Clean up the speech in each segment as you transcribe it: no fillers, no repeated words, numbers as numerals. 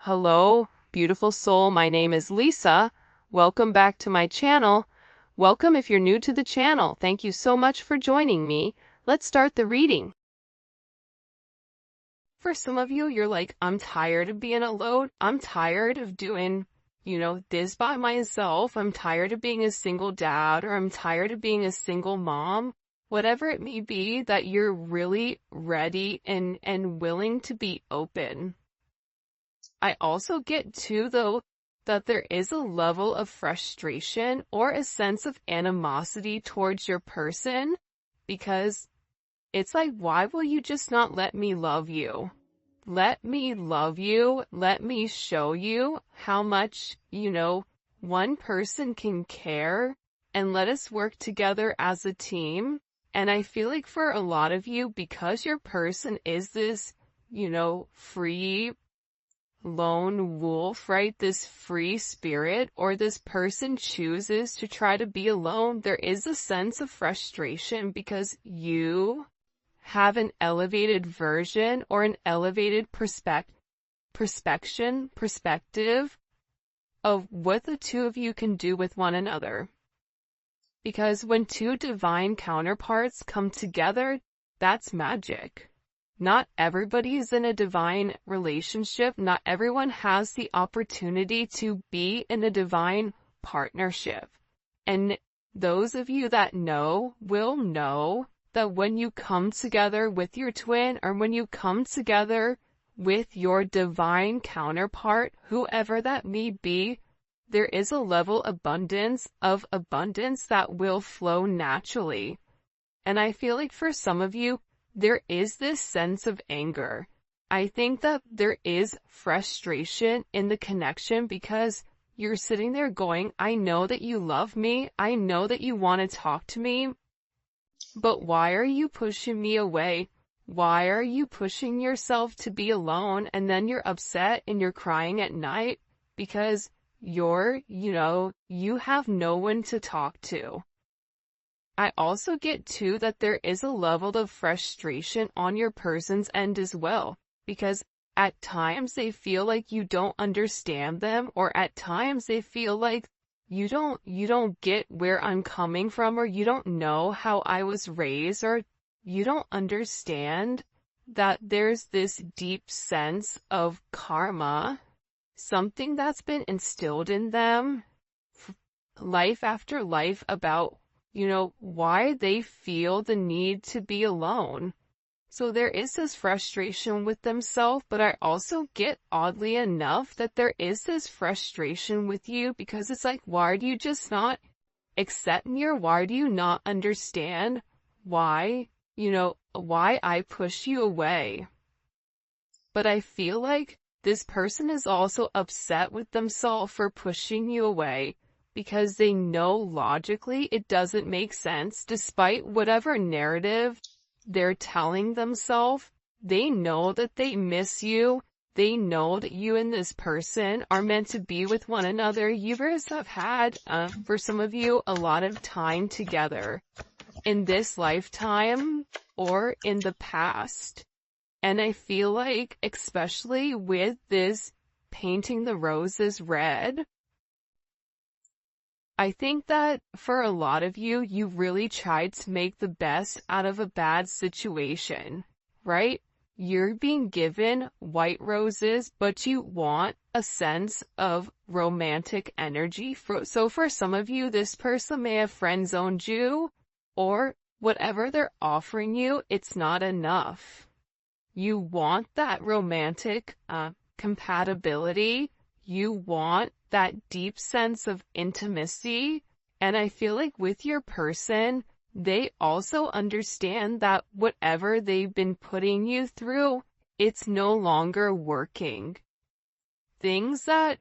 Hello, beautiful soul. My name is Lisa. Welcome back to my channel. Welcome if you're new to the channel. Thank you so much for joining me. Let's start the reading. For some of you, you're like, I'm tired of being alone. I'm tired of doing, this by myself. I'm tired of being a single dad, or I'm tired of being a single mom. Whatever it may be, that you're really ready and willing to be open. I also get too, though, that there is a level of frustration or a sense of animosity towards your person, because it's like, why will you just not let me love you? Let me love you. Let me show you how much, one person can care, and let us work together as a team. And I feel like for a lot of you, because your person is this, free lone wolf, right? This free spirit, or this person chooses to try to be alone, there is a sense of frustration because you have an elevated version or an elevated perspective of what the two of you can do with one another. Because when two divine counterparts come together, that's magic. Not everybody is in a divine relationship. Not everyone has the opportunity to be in a divine partnership. And those of you that know will know that when you come together with your twin, or when you come together with your divine counterpart, whoever that may be, there is a level of abundance that will flow naturally. And I feel like for some of you, there is this sense of anger. I think that there is frustration in the connection because you're sitting there going, I know that you love me. I know that you want to talk to me. But why are you pushing me away? Why are you pushing yourself to be alone? And then you're upset and you're crying at night because you have no one to talk to. I also get too that there is a level of frustration on your person's end as well, because at times they feel like you don't understand them, or at times they feel like you don't get where I'm coming from, or you don't know how I was raised, or you don't understand that there's this deep sense of karma, something that's been instilled in them life after life about why they feel the need to be alone. So there is this frustration with themselves, but I also get, oddly enough, that there is this frustration with you because it's like, why do you just not accept me, or why do you not understand why I push you away? But I feel like this person is also upset with themselves for pushing you away, because they know logically it doesn't make sense. Despite whatever narrative they're telling themselves, they know that they miss you. They know that you and this person are meant to be with one another. You guys have had, for some of you, a lot of time together in this lifetime or in the past. And I feel like, especially with this painting the roses red, I think that for a lot of you, you really tried to make the best out of a bad situation, right? You're being given white roses, but you want a sense of romantic energy. So for some of you, this person may have friend-zoned you, or whatever they're offering you, it's not enough. You want that romantic compatibility. You want that deep sense of intimacy. And I feel like with your person, they also understand that whatever they've been putting you through, it's no longer working. Things that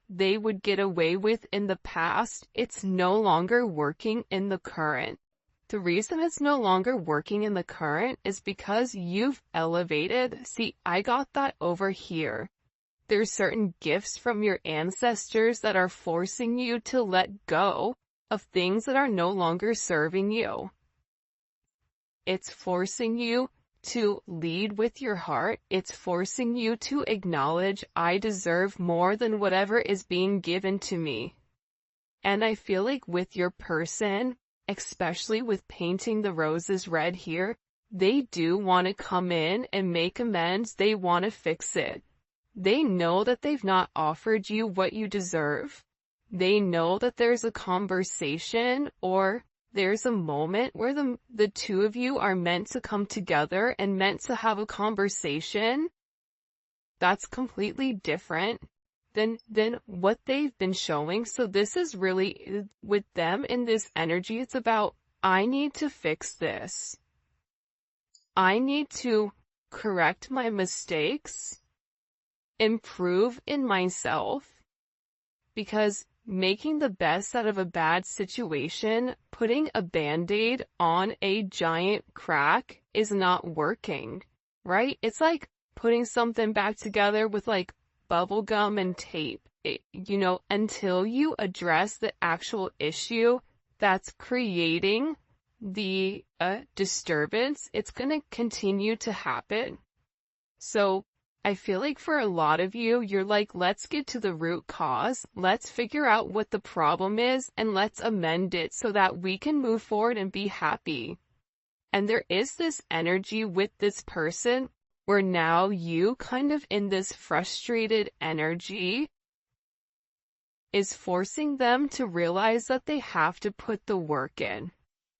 they would get away with in the past, it's no longer working in the current. The reason it's no longer working in the current is because you've elevated. See, I got that over here. There's certain gifts from your ancestors that are forcing you to let go of things that are no longer serving you. It's forcing you to lead with your heart. It's forcing you to acknowledge, I deserve more than whatever is being given to me. And I feel like with your person, especially with painting the roses red here, they do want to come in and make amends. They want to fix it. They know that they've not offered you what you deserve. They know that there's a conversation or there's a moment where the two of you are meant to come together and meant to have a conversation that's completely different than what they've been showing. So this is really, with them in this energy, it's about, I need to fix this. I need to correct my mistakes, improve in myself, because making the best out of a bad situation, putting a band-aid on a giant crack is not working, right? It's like putting something back together with like bubble gum and tape. Until you address the actual issue that's creating the disturbance, it's going to continue to happen. So I feel like for a lot of you, you're like, let's get to the root cause. Let's figure out what the problem is and let's amend it so that we can move forward and be happy. And there is this energy with this person where now you kind of in this frustrated energy is forcing them to realize that they have to put the work in.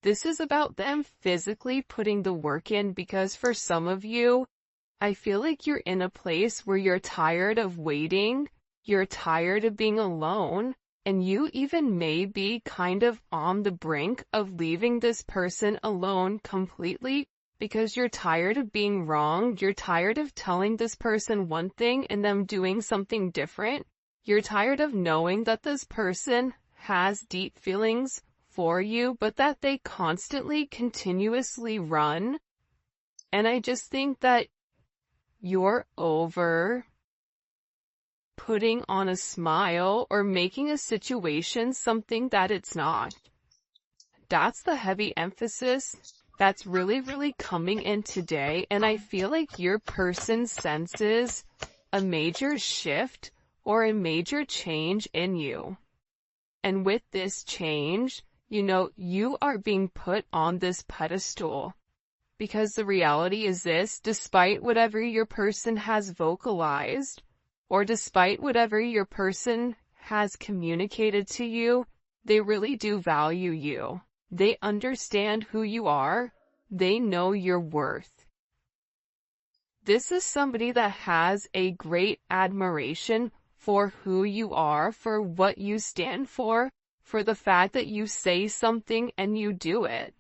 This is about them physically putting the work in, because for some of you, I feel like you're in a place where you're tired of waiting, you're tired of being alone, and you even may be kind of on the brink of leaving this person alone completely because you're tired of being wrong, you're tired of telling this person one thing and them doing something different, you're tired of knowing that this person has deep feelings for you, but that they constantly, continuously run. And I just think that you're over putting on a smile or making a situation something that it's not. That's the heavy emphasis that's really, really coming in today. And I feel like your person senses a major shift or a major change in you. And with this change, you are being put on this pedestal. Because the reality is this, despite whatever your person has vocalized, or despite whatever your person has communicated to you, they really do value you. They understand who you are. They know your worth. This is somebody that has a great admiration for who you are, for what you stand for the fact that you say something and you do it.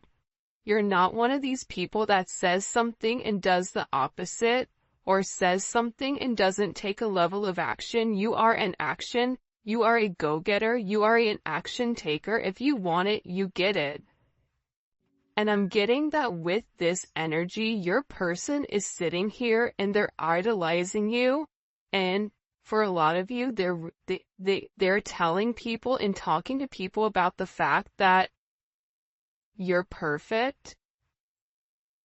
You're not one of these people that says something and does the opposite, or says something and doesn't take a level of action. You are an action. You are a go-getter. You are an action taker. If you want it, you get it. And I'm getting that with this energy, your person is sitting here and they're idolizing you. And for a lot of you, they're telling people and talking to people about the fact that you're perfect,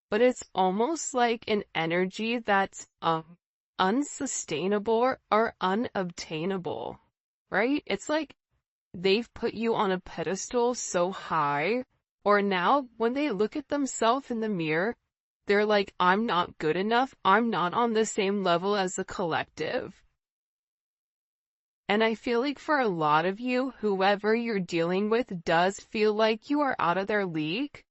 but it's almost like an energy that's unsustainable or unobtainable, right? It's like they've put you on a pedestal so high, or now when they look at themselves in the mirror, they're like, I'm not good enough, I'm not on the same level as the collective. And I feel like for a lot of you, whoever you're dealing with does feel like you are out of their league.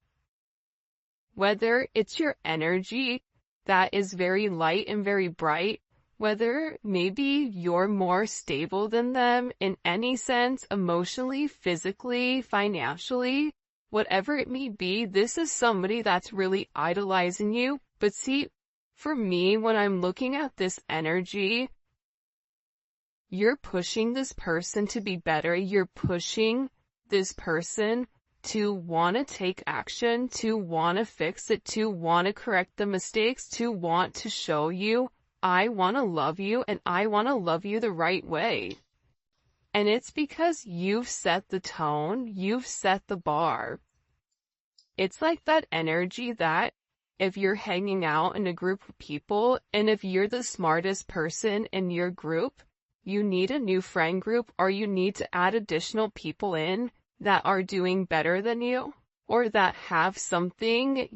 Whether it's your energy that is very light and very bright, whether maybe you're more stable than them in any sense, emotionally, physically, financially, whatever it may be, this is somebody that's really idolizing you. But see, for me, when I'm looking at this energy, you're pushing this person to be better. You're pushing this person to want to take action, to want to fix it, to want to correct the mistakes, to want to show you, I want to love you and I want to love you the right way. And it's because you've set the tone, you've set the bar. It's like that energy that if you're hanging out in a group of people, and if you're the smartest person in your group, you need a new friend group, or you need to add additional people in that are doing better than you, or that have something,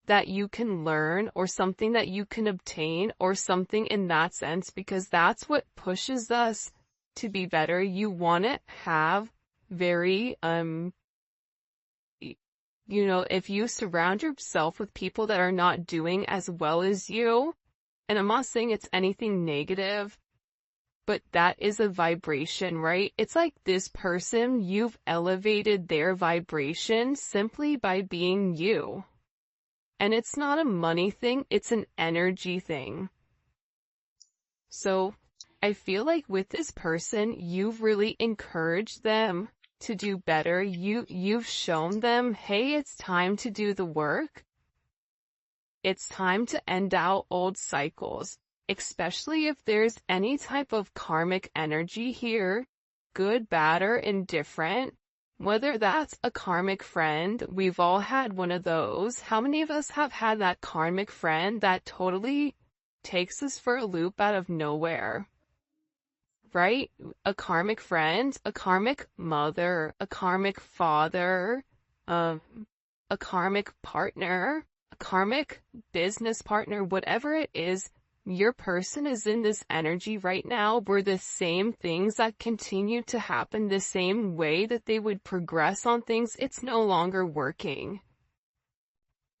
that you can learn, or something that you can obtain, or something in that sense, because that's what pushes us to be better. You want to have very, if you surround yourself with people that are not doing as well as you, and I'm not saying it's anything negative, but that is a vibration, right? It's like this person, you've elevated their vibration simply by being you. And it's not a money thing, it's an energy thing. So I feel like with this person, you've really encouraged them to do better. You've shown them, hey, it's time to do the work. It's time to end out old cycles, especially if there's any type of karmic energy here, good, bad, or indifferent. Whether that's a karmic friend, we've all had one of those. How many of us have had that karmic friend that totally takes us for a loop out of nowhere? Right? A karmic friend, a karmic mother, a karmic father, a karmic partner, a karmic business partner, whatever it is, your person is in this energy right now where the same things that continue to happen, the same way that they would progress on things, it's no longer working.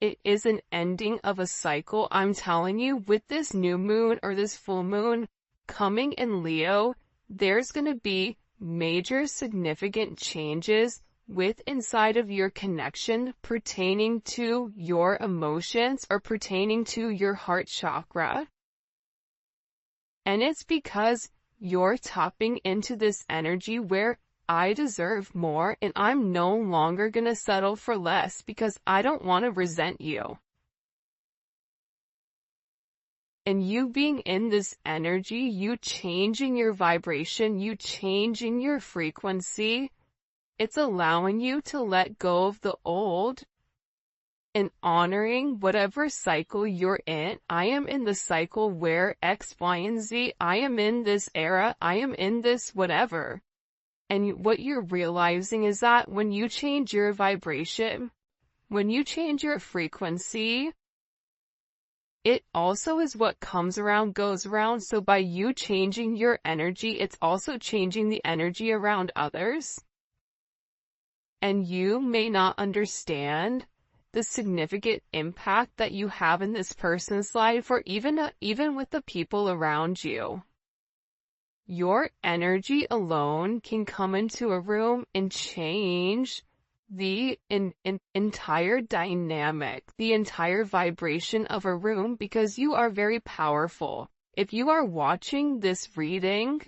It is an ending of a cycle. I'm telling you, with this new moon or this full moon coming in Leo, there's going to be major significant changes with inside of your connection pertaining to your emotions or pertaining to your heart chakra. And it's because you're tapping into this energy where I deserve more and I'm no longer going to settle for less because I don't want to resent you. And you being in this energy, you changing your vibration, you changing your frequency, it's allowing you to let go of the old and honoring whatever cycle you're in. I am in the cycle where X, Y, and Z, I am in this era, I am in this whatever. And what you're realizing is that when you change your vibration, when you change your frequency, it also is what comes around goes around. So by you changing your energy, it's also changing the energy around others. And you may not understand the significant impact that you have in this person's life, or even with the people around you. Your energy alone can come into a room and change the entire dynamic, the entire vibration of a room, because you are very powerful. If you are watching this reading,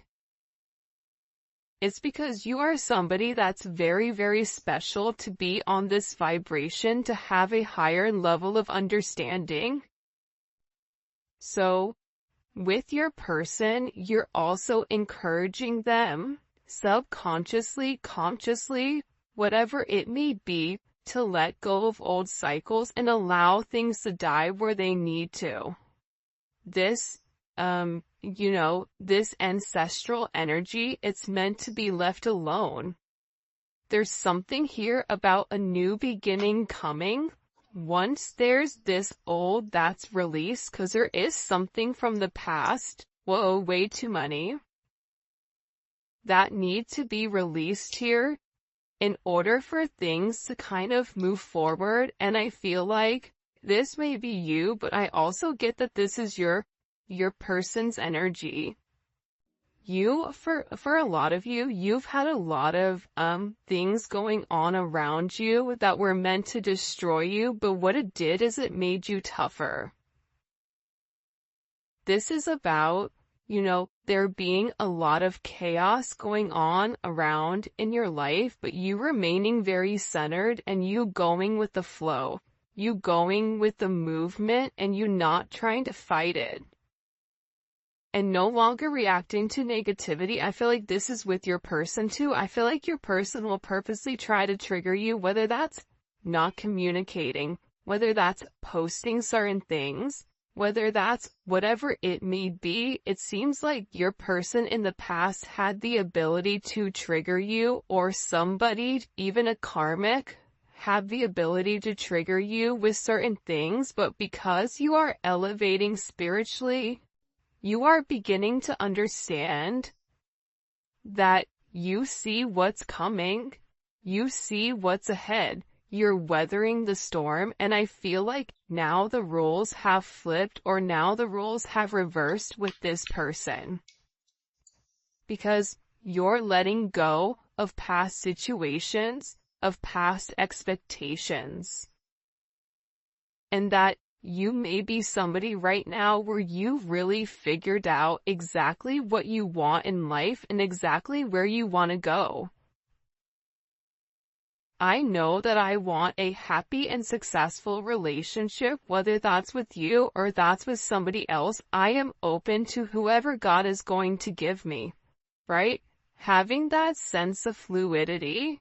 it's because you are somebody that's very, very special to be on this vibration, to have a higher level of understanding. So, with your person, you're also encouraging them, subconsciously, consciously, whatever it may be, to let go of old cycles and allow things to die where they need to. This, this ancestral energy, it's meant to be left alone. There's something here about a new beginning coming. Once there's this old that's released, because there is something from the past, whoa, way too many, that need to be released here in order for things to kind of move forward. And I feel like this may be you, but I also get that this is your person's energy. For a lot of you, you've had a lot of things going on around you that were meant to destroy you, but what it did is it made you tougher. This is about, there being a lot of chaos going on around in your life, but you remaining very centered and you going with the flow, you going with the movement, and you not trying to fight it. And no longer reacting to negativity. I feel like this is with your person too. I feel like your person will purposely try to trigger you, whether that's not communicating, whether that's posting certain things, whether that's whatever it may be. It seems like your person in the past had the ability to trigger you, or somebody, even a karmic, have the ability to trigger you with certain things, but because you are elevating spiritually, you are beginning to understand that you see what's coming, you see what's ahead, you're weathering the storm, and I feel like now the roles have flipped, or now the roles have reversed with this person. Because you're letting go of past situations, of past expectations. And that you may be somebody right now where you've really figured out exactly what you want in life and exactly where you want to go. I know that I want a happy and successful relationship, whether that's with you or that's with somebody else. I am open to whoever God is going to give me, right? Having that sense of fluidity,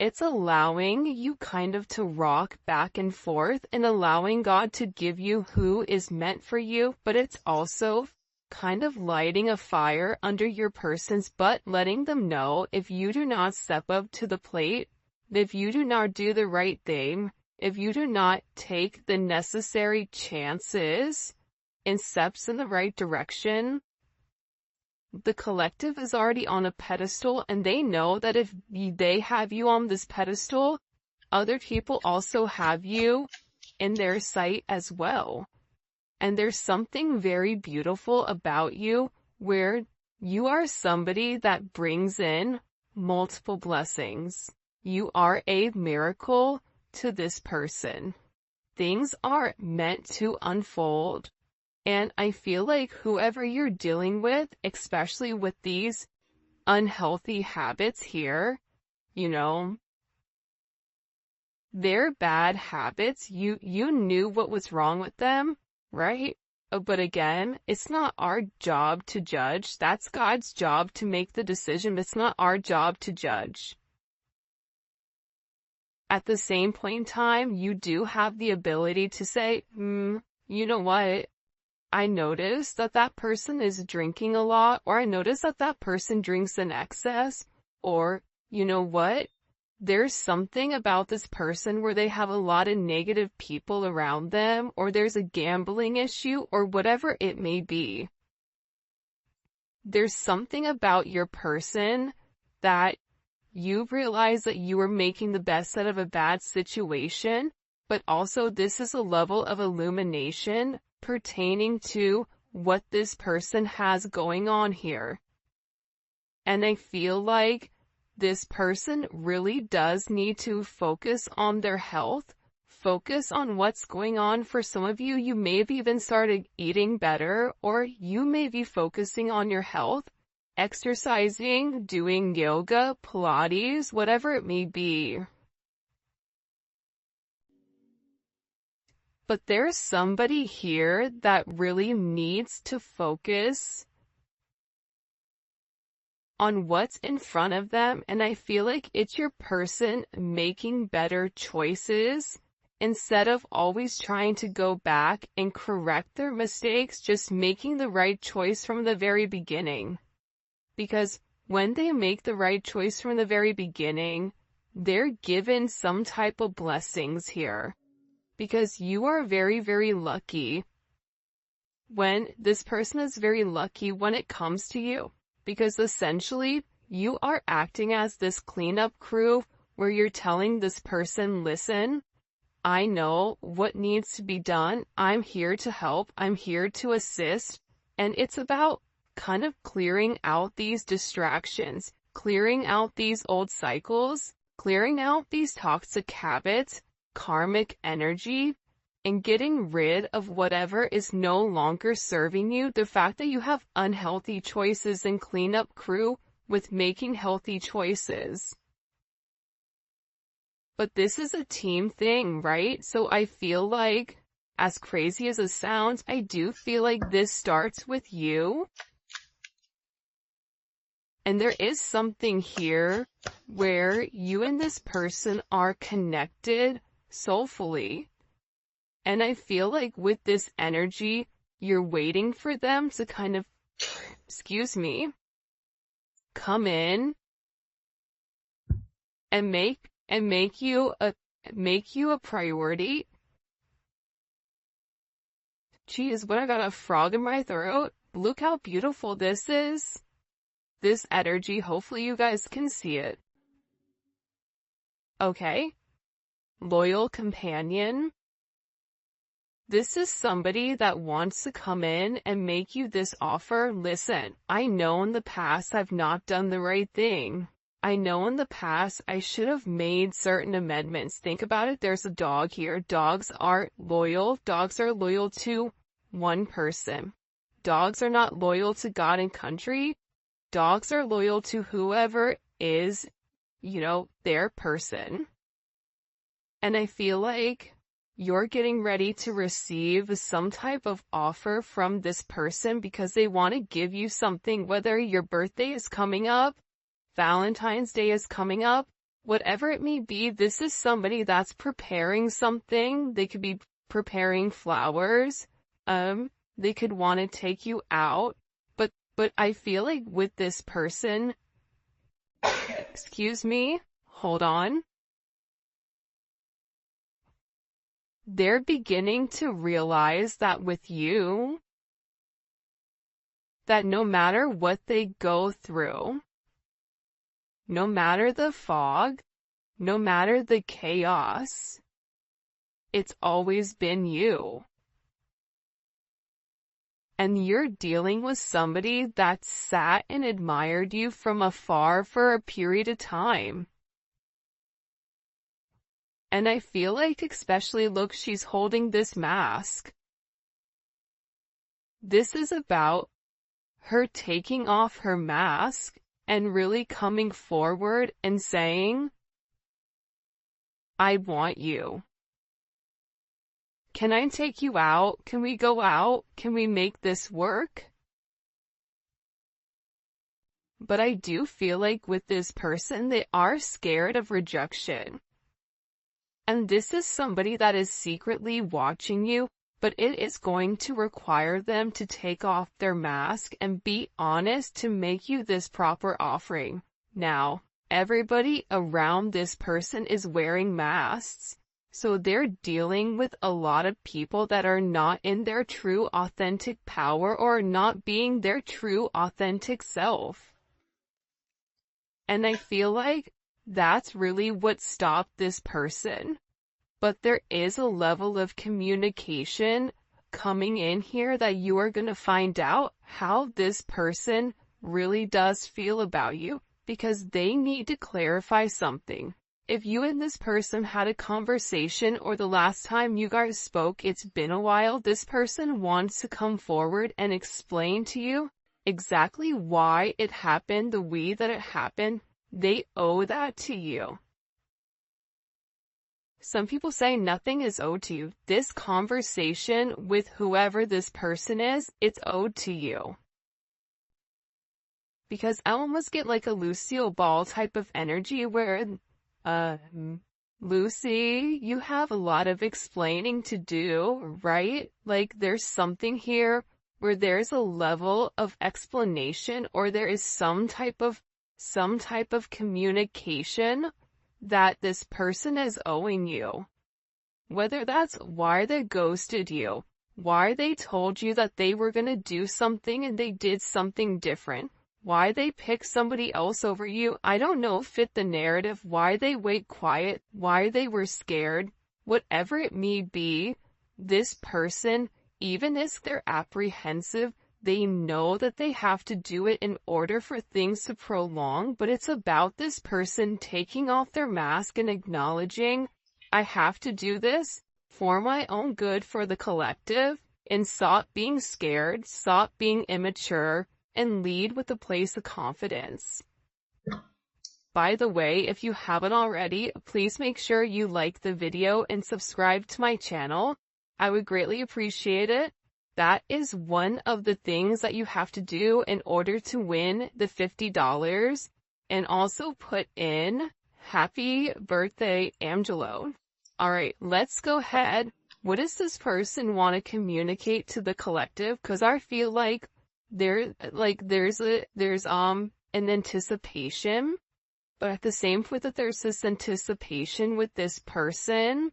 it's allowing you kind of to rock back and forth and allowing God to give you who is meant for you, but it's also kind of lighting a fire under your person's butt, letting them know if you do not step up to the plate, if you do not do the right thing, if you do not take the necessary chances and steps in the right direction, the collective is already on a pedestal, and they know that if they have you on this pedestal, other people also have you in their sight as well. And there's something very beautiful about you where you are somebody that brings in multiple blessings. You are a miracle to this person. Things are meant to unfold. And I feel like whoever you're dealing with, especially with these unhealthy habits here, you know, they're bad habits. You knew what was wrong with them, right? But again, it's not our job to judge. That's God's job to make the decision. It's not our job to judge. At the same point in time, you do have the ability to say, you know what? I noticed that that person is drinking a lot, or I noticed that that person drinks in excess, or, you know what? There's something about this person where they have a lot of negative people around them, or there's a gambling issue, or whatever it may be. There's something about your person that you realize that you are making the best out of a bad situation, but also this is a level of illumination pertaining to what this person has going on here. And I feel like this person really does need to focus on their health, focus on what's going on. For some of you, you may have even started eating better, or you may be focusing on your health, exercising, doing yoga, Pilates, whatever it may be. But there's somebody here that really needs to focus on what's in front of them, and I feel like it's your person making better choices instead of always trying to go back and correct their mistakes, just making the right choice from the very beginning. Because when they make the right choice from the very beginning, they're given some type of blessings here. Because you are very, very lucky when this person is very lucky when it comes to you. Because essentially, you are acting as this cleanup crew where you're telling this person, listen, I know what needs to be done. I'm here to help. I'm here to assist. And it's about kind of clearing out these distractions, clearing out these old cycles, clearing out these toxic habits, karmic energy, and getting rid of whatever is no longer serving you. The fact that you have unhealthy choices and cleanup crew with making healthy choices. But this is a team thing, right? So I feel like, as crazy as it sounds, I do feel like this starts with you. And there is something here where you and this person are connected soulfully. And I feel like with this energy, you're waiting for them to kind of, come in and make you a priority. Geez, when I got a frog in my throat, look how beautiful this is. This energy, hopefully you guys can see it. Okay. Loyal companion. This is somebody that wants to come in and make you this offer. Listen, I know in the past I've not done the right thing. I know in the past I should have made certain amendments. Think about it. There's a dog here. Dogs aren't loyal. Dogs are loyal to one person. Dogs are not loyal to God and country. Dogs are loyal to whoever is, their person. And I feel like you're getting ready to receive some type of offer from this person because they want to give you something, whether your birthday is coming up, Valentine's Day is coming up, whatever it may be. This is somebody that's preparing something. They could be preparing flowers. They could want to take you out. But I feel like with this person, hold on. They're beginning to realize that with you, that no matter what they go through, no matter the fog, no matter the chaos, it's always been you. And you're dealing with somebody that sat and admired you from afar for a period of time. And I feel like, especially, look, she's holding this mask. This is about her taking off her mask and really coming forward and saying, I want you. Can I take you out? Can we go out? Can we make this work? But I do feel like with this person, they are scared of rejection. And this is somebody that is secretly watching you, but it is going to require them to take off their mask and be honest to make you this proper offering. Now, everybody around this person is wearing masks, so they're dealing with a lot of people that are not in their true authentic power or not being their true authentic self. And I feel like that's really what stopped this person. But there is a level of communication coming in here that you are going to find out how this person really does feel about you, because they need to clarify something. If you and this person had a conversation or the last time you guys spoke, it's been a while, this person wants to come forward and explain to you exactly why it happened the way that it happened. They owe that to you. Some people say nothing is owed to you. This conversation with whoever this person is, it's owed to you. Because I almost get like a Lucille Ball type of energy where, Lucy, you have a lot of explaining to do, right? Like there's something here where there's a level of explanation, or there is some type of communication that this person is owing you. Whether that's why they ghosted you, why they told you that they were going to do something and they did something different, why they picked somebody else over you, I don't know, fit the narrative, why they wait quiet, why they were scared, whatever it may be, this person, even if they're apprehensive, they know that they have to do it in order for things to prolong, but it's about this person taking off their mask and acknowledging, I have to do this for my own good, for the collective, and stop being scared, stop being immature, and lead with a place of confidence. By the way, if you haven't already, please make sure you like the video and subscribe to my channel. I would greatly appreciate it. That is one of the things that you have to do in order to win the $50, and also put in happy birthday, Angelo. All right, let's go ahead. What does this person want to communicate to the collective? Because I feel like there's an anticipation, but at the same point that there's this anticipation with this person,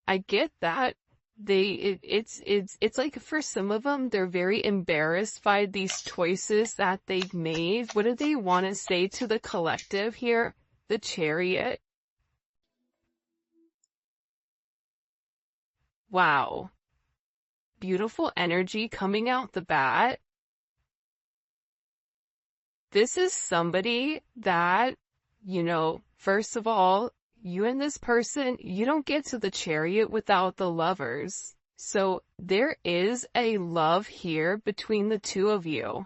I get that it's like for some of them, they're very embarrassed by these choices that they've made. What do they want to say to the collective here? The Chariot. Wow. Beautiful energy coming out the bat. This is somebody that, first of all, you and this person, you don't get to the Chariot without the Lovers. So there is a love here between the two of you.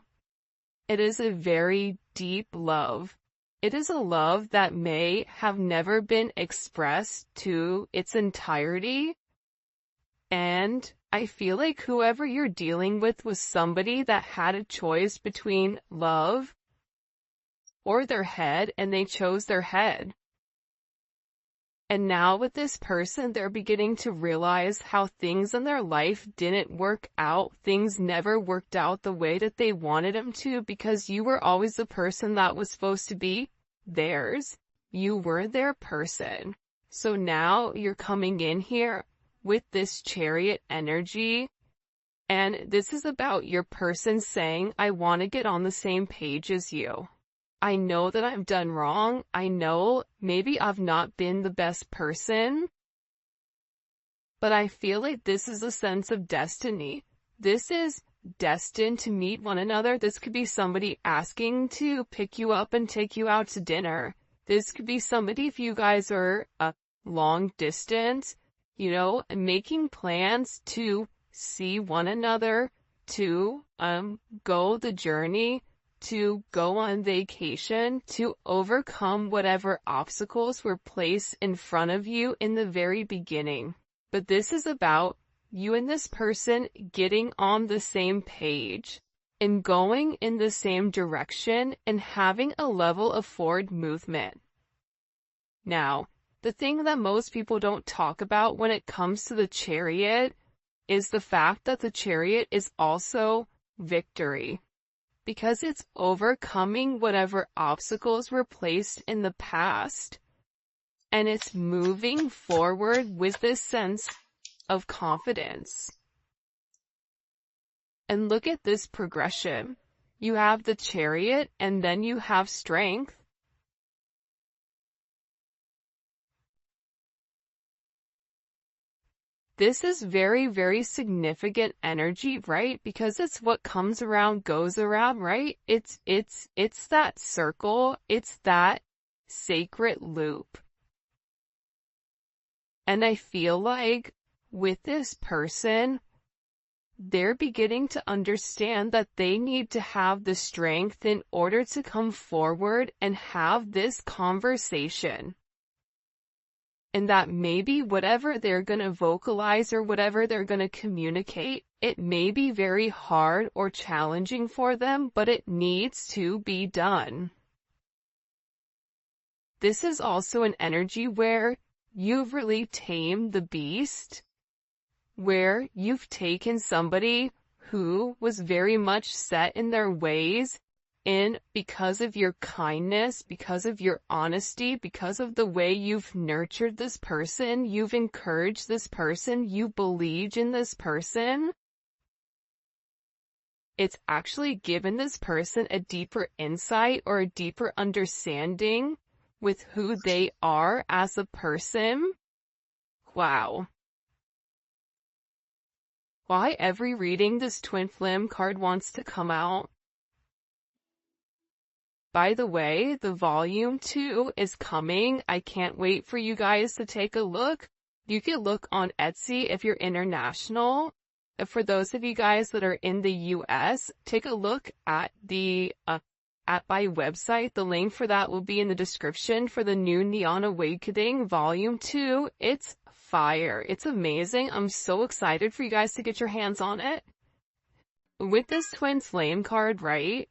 It is a very deep love. It is a love that may have never been expressed to its entirety. And I feel like whoever you're dealing with was somebody that had a choice between love or their head, and they chose their head. And now with this person, they're beginning to realize how things in their life didn't work out. Things never worked out the way that they wanted them to, because you were always the person that was supposed to be theirs. You were their person. So now you're coming in here with this Chariot energy, and this is about your person saying, I want to get on the same page as you. I know that I've done wrong. I know maybe I've not been the best person, but I feel like this is a sense of destiny. This is destined to meet one another. This could be somebody asking to pick you up and take you out to dinner. This could be somebody, if you guys are a long distance, making plans to see one another, to go the journey, to go on vacation, to overcome whatever obstacles were placed in front of you in the very beginning. But this is about you and this person getting on the same page and going in the same direction and having a level of forward movement. Now, the thing that most people don't talk about when it comes to the Chariot is the fact that the Chariot is also victory, because it's overcoming whatever obstacles were placed in the past, and it's moving forward with this sense of confidence. And look at this progression. You have the Chariot, and then you have strength. This is very, very significant energy, right? Because it's what comes around goes around, right? It's that circle. It's that sacred loop. And I feel like with this person, they're beginning to understand that they need to have the strength in order to come forward and have this conversation. And that maybe whatever they're going to vocalize or whatever they're going to communicate, it may be very hard or challenging for them, but it needs to be done. This is also an energy where you've really tamed the beast, where you've taken somebody who was very much set in their ways, and because of your kindness, because of your honesty, because of the way you've nurtured this person, you've encouraged this person, you believed in this person, it's actually given this person a deeper insight or a deeper understanding with who they are as a person. Wow. Why every reading this twin flame card wants to come out? By the way, the volume 2 is coming. I can't wait for you guys to take a look. You can look on Etsy if you're international. For those of you guys that are in the US, take a look at at my website. The link for that will be in the description for the new Neon Awakening Volume 2. It's fire. It's amazing. I'm so excited for you guys to get your hands on it. With this twin flame card, right?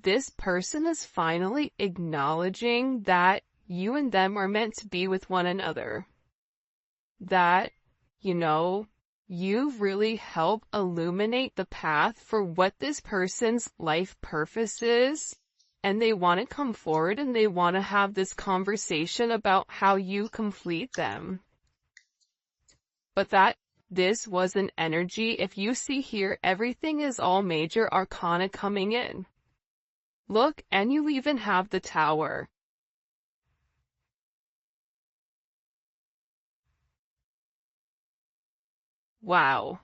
this person is finally acknowledging that you and them are meant to be with one another. That, you've really helped illuminate the path for what this person's life purpose is. And they want to come forward and they want to have this conversation about how you complete them. But this was an energy. If you see here, everything is all major arcana coming in. Look, and you even have the Tower. Wow.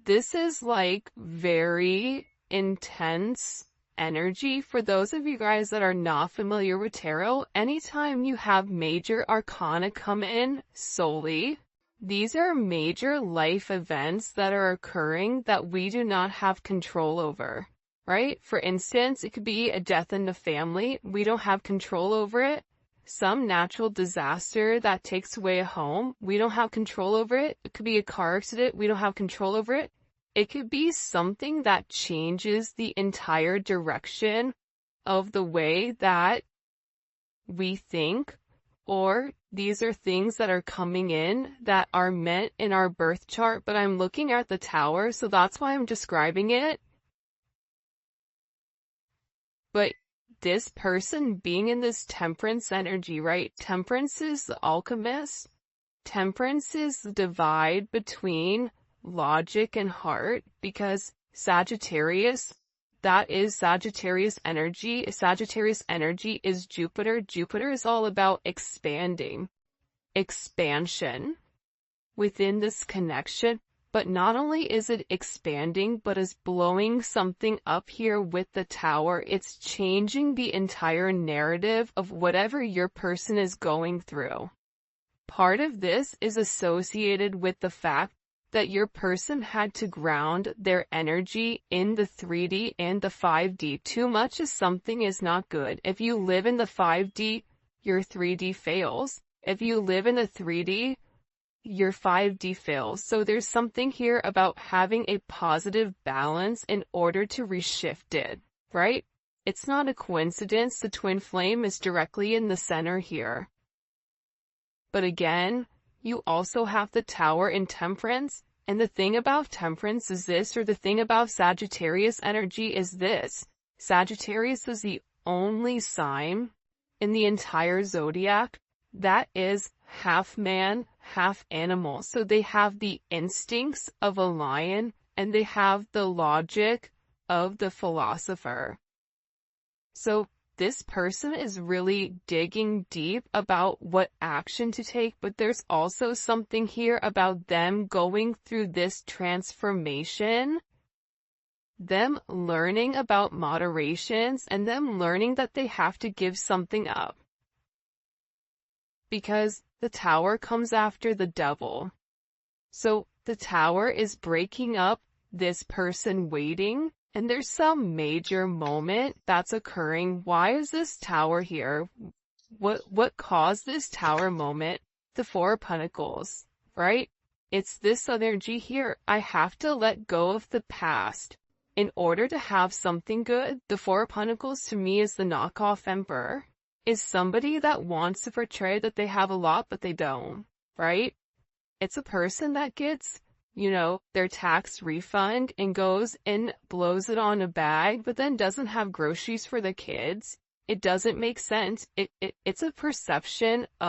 This is like very intense energy. For those of you guys that are not familiar with tarot, anytime you have major arcana come in solely, these are major life events that are occurring that we do not have control over, right? For instance, it could be a death in the family. We don't have control over it. Some natural disaster that takes away a home. We don't have control over it. It could be a car accident. We don't have control over it. It could be something that changes the entire direction of the way that we think, or these are things that are coming in that are meant in our birth chart, but I'm looking at the Tower, so that's why I'm describing it. But this person being in this Temperance energy, right? Temperance is the alchemist. Temperance is the divide between logic and heart, because Sagittarius, that is Sagittarius energy. Sagittarius energy is Jupiter. Jupiter is all about expanding, expansion within this connection. But not only is it expanding, but is blowing something up here with the Tower. It's changing the entire narrative of whatever your person is going through. Part of this is associated with the fact that your person had to ground their energy in the 3D and the 5D. Too much of something is not good. If you live in the 5D, your 3D fails. If you live in the 3D, your 5D fails. So there's something here about having a positive balance in order to reshift it, right? It's not a coincidence the twin flame is directly in the center here. But again, you also have the Tower in Temperance, and the thing about Temperance is this, or the thing about Sagittarius energy is this. Sagittarius is the only sign in the entire zodiac that is half man, half animal. So they have the instincts of a lion, and they have the logic of the philosopher. So this person is really digging deep about what action to take, but there's also something here about them going through this transformation, them learning about moderations, and them learning that they have to give something up. Because the Tower comes after the Devil. So the Tower is breaking up this person waiting. And there's some major moment that's occurring. Why is this Tower here? What caused this Tower moment? The Four of Pentacles, right? It's this energy here. I have to let go of the past in order to have something good. The Four of Pentacles to me is the knockoff Emperor. Is somebody that wants to portray that they have a lot, but they don't, right? It's a person that gets their tax refund and goes and blows it on a bag, but then doesn't have groceries for the kids. It doesn't make sense. It's a perception of